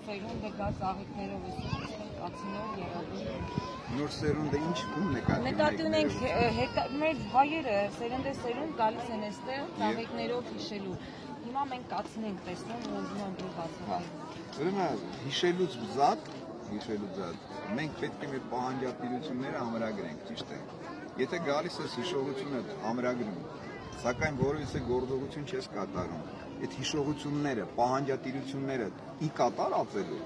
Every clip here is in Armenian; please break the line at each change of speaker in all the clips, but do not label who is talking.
սերունդը գա ծաղիկներով կացինով երազում։
Նոր սերունդը ինչ ում
նկատի ունենք մեր հայերը սերունդը սերունդ գալիս են այստեղ ծաղիկներով հիշելու։ Հիմա մենք կացին ենք տեսնում ու ուզում եմ դու բացատրել։
Ուրեմն հիշելուց զատ մենք պետք է մեր պահանջատիրությունները ամրագրենք, ճիշտ է։ Եթե գալիս ես հիշողությունը ամրագրում, սակայն որևէ գործողություն չես կատարում, այդ հիշողությունները, պահանջատիրությունները ի կատար ածելու,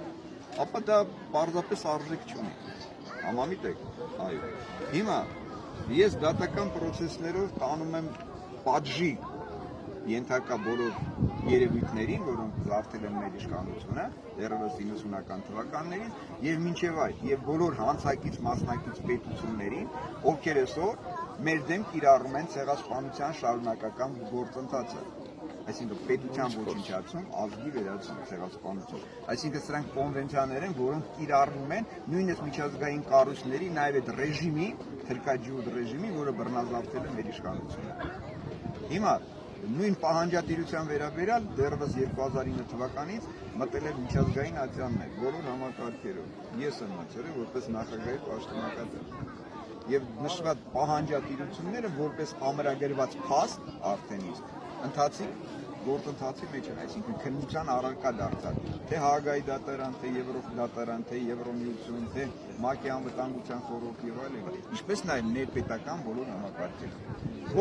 ապա դա պարզապես արժեք չունի։ Համամիտ եք, այո։ Հիմա ես դատական պրոցեսներով տանում եմ պատժի ենթակա բոլոր երևույթներին, որոնք զավթել են մեր իշխանությունը դեռևս 90-ական թվականներին եւ մինչեւ այդ եւ բոլոր հանցակից մասնակից պետություններին, ովքեր այսօր մեր դեմ կիրառում են ցեղասպանության շարունակական գործընթացը, այսինքն պետության ոչնչացում, ազգի վերացում, ցեղասպանություն, այսինքն սրանք կոնվենցիաներ են, որոնք կիրառվում են նույնիսկ միջազգային կառույցների, նաեւ այդ ռեժիմի, թրկաջիուր ռեժիմի, որը բռնազավթել է մեր իշխանությունը։ Հիմա նույն պահանջատիրության վերաբերյալ դեռևս 2009 թվականից մտել է միջազգային ատյաններ, բոլոր համակարգերով։ Ես եմ մտել որպես նախագահի պաշտոնակատար։ Եվ նշված պահանջատիրությունները որպես ամրագրված փաստ արդեն իսկ ընթացիկ գործընթացի մեջ են, այսինքն քննության առարկա դարձած, թե Հաագայի դատարան, թե Եվրոպա դատարան, թե Եվրոմիություն, թե ՄԱԿ-ի անվտանգության խորհուրդ եւ այլն, ինչպես նաեւ ներպետական բոլոր համակարգեր։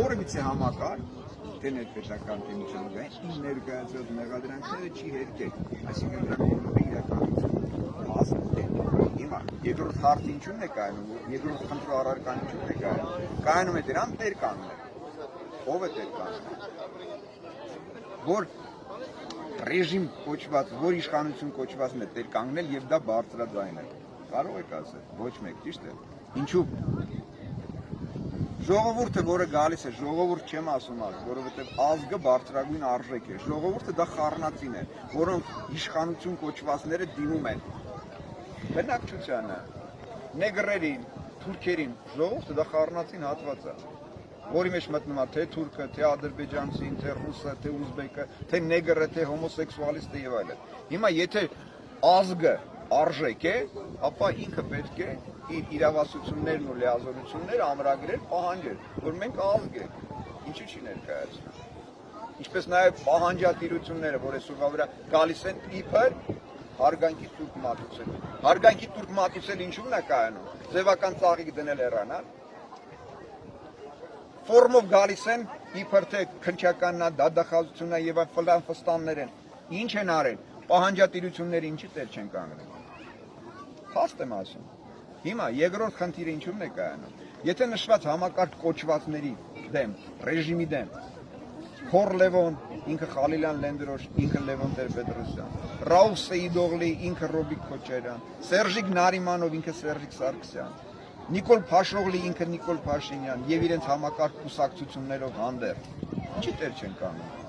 Որևիցե համակարգ թե ներպետական թե միջազգային իր ներկայացրած մեղադրանքները չի հերկել, այսինքն դրանք բոլորը իրականություն հասնեն։ Հիմա երկրորդ հարցը ինչու՞ն է կայանում, երկրորդ խնդրու առարկան ինչու՞ն է կայանում է դրան տեր կանգնել։ Ո՞վ է տեր կանգնել։ Որ ռեժիմ կոչված, որ իշխանություն կոչվածն է տեր կանգնել եւ դա բարձրաձայն է։ Կարող եք ասել, ոչ մեկ, ճիշտ է։ Ինչու՞։ Ժողովուրդը, որը գալիս է, ժողովուրդ չեմ ասում аз, որովհետև ազգը բարձրագույն արժեք է։ Ժողովուրդը դա խառնածին է, որոնք իշխանություն կոչվածները դիմում են բնակչությանը, նեգրերին, թուրքերին, ժողովուրդը դա խառնածին հատված է, որի մեջ մտնում է թե թուրքը, թե ադրբեջանցին, թե ռուսը, թե ուզբեկը, թե նեգրը, թե հոմոսեքսուալիստը եւ այլն։ Հիմա եթե ազգը արժեք է, ապա ինքը պետք է իր իրավասություններն ու լիազորությունները ամրագրել, պահանջել, որ մենք ազգ ենք, ինչու՞ չի ներկայացնում։ Ինչպես նաև պահանջատիրությունները, որ այսօրվա վրա գալիս են իբր հարգանքի թուրք մատուցել։ Հարգանքի թուրք մատուցել ինչու՞ն է կայանում։ Ձևական ծաղիկ դնել հեռանալ։ Ֆորմով գալիս են իբր թե քնչականն է, դատախազությունն է եւ այլ ֆստաններ են։ Ինչ են արել։ Պահանջատիրությունները ինչի տեր չեն կանգնել։ Փաստ եմ ասում։ Հիմա երկրորդ խնդիրը ինչու՞ն է կայանում։ Եթե նշված համակարգ կոչվածների դեմ, ռեժիմի դեմ, Քոր Լևոն, ինքը Խալիլյան Լենդրոշ, ինքը Լևոն Տեր-Պետրոսյան, Ռաուֆ Սեիդօղլի, ինքը Ռոբիկ Քոչարյան, Սերժիկ Նարիմանով, ինքը Սերժիկ Սարգսյան, Նիկոլ Փաշօղլի, ինքը Նիկոլ Փաշինյան եւ իրենց համակարգ կուսակցություններով հանդերձ։ Ինչի տեր չեն կանգնում։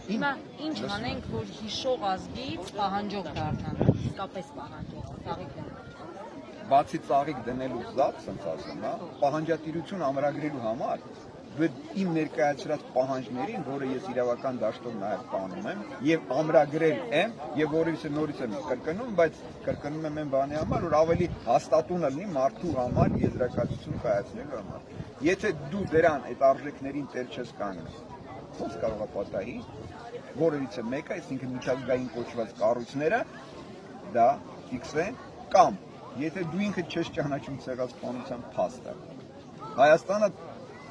Հիմա ինչ անենք, որ հիշող ազգից պահանջող դառնան, իսկապես պահանջող, ծաղիկ դնել։
Բացի ծաղիկ դնելու զատ, ասենց ասեմ, հա, պահանջատիրություն ամրագրելու համար դու իմ ներկայացրած պահանջներին, որը ես իրավական դաշտով նաև տանում եմ եւ ամրագրել եմ եւ որից նորից եմ կրկնում, բայց կրկնում եմ այն բանի համար, որ ավելի հաստատուն լինի մարդու համար եզրակացություն կայացնելու համար։ Եթե դու դրան այդ արժեքներին տեր չես կանգնել, ո՞նց կարող է պատահի, որևիցե մեկը, այսինքն միջազգային կոչված կառույցները դա ֆիքսեն կամ եթե դու ինքդ չես ճանաչում ցեղասպանության փաստը։ Հայաստանը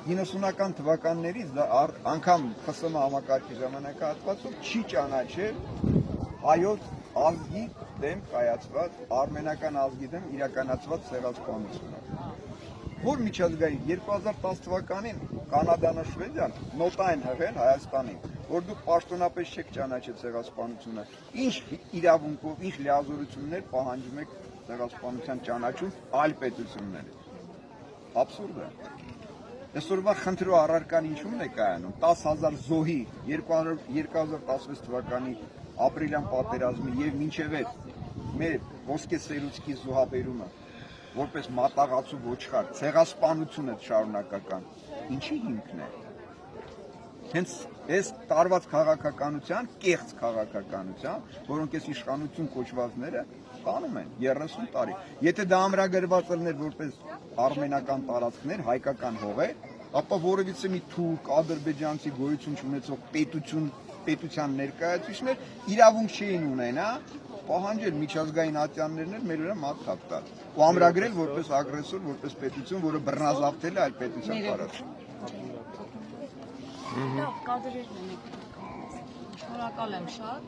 90-ական թվականներից դա անգամ ԽՍՀՄ համակարգի ժամանակահատվածում չի ճանաչել հայոց ազգի դեմ կայացված, արմենական ազգի դեմ իրականացված ցեղասպանությունը։ Որ միջազգային 2010 թվականին Կանադան ու Շվեդիան նոտա են հղել Հայաստանին, որ դուք պաշտոնապես չեք ճանաչել ցեղասպանությունը, ինչ իրավունքով, ինչ լիազորություններ պահանջում եք ցեղասպանության ճանաչում այլ պետություններից։ Աբսուրդ է։ Այսօրվա խնդրու առարկան ինչու՞ն է կայանում։ 10,000 զոհի 2016 թվականի ապրիլյան պատերազմի եւ մինչեւ այդ մեր ոսկե սերուցքի զոհաբերումը որպես մատաղացու ոչխար, ցեղասպանությունը շարունակական, ինչի հիմքն է։ հենց այս տարված քաղաքականության, կեղծ քաղաքականության, որոնք այս իշխանություն կոչվածները կանում են 30 տարի։ Եթե դա ամրագրված լիներ որպես արմենական տարածքներ, հայկական հողեր, ապա որևիցե մի թուրք, ադրբեջանցի գոյություն չունեցող պետության ներկայացուցիչներ իրավունք չէին ունենա պահանջել միջազգային ատյաններն մեր վրա մատթափ տալ ու ամրագրել որպես ագրեսոր, որպես պետություն, որը բռնազավթել է այլ պետության տարածքում։
Լավ, կադրերն են եկել։ Շնորհակալ եմ շատ։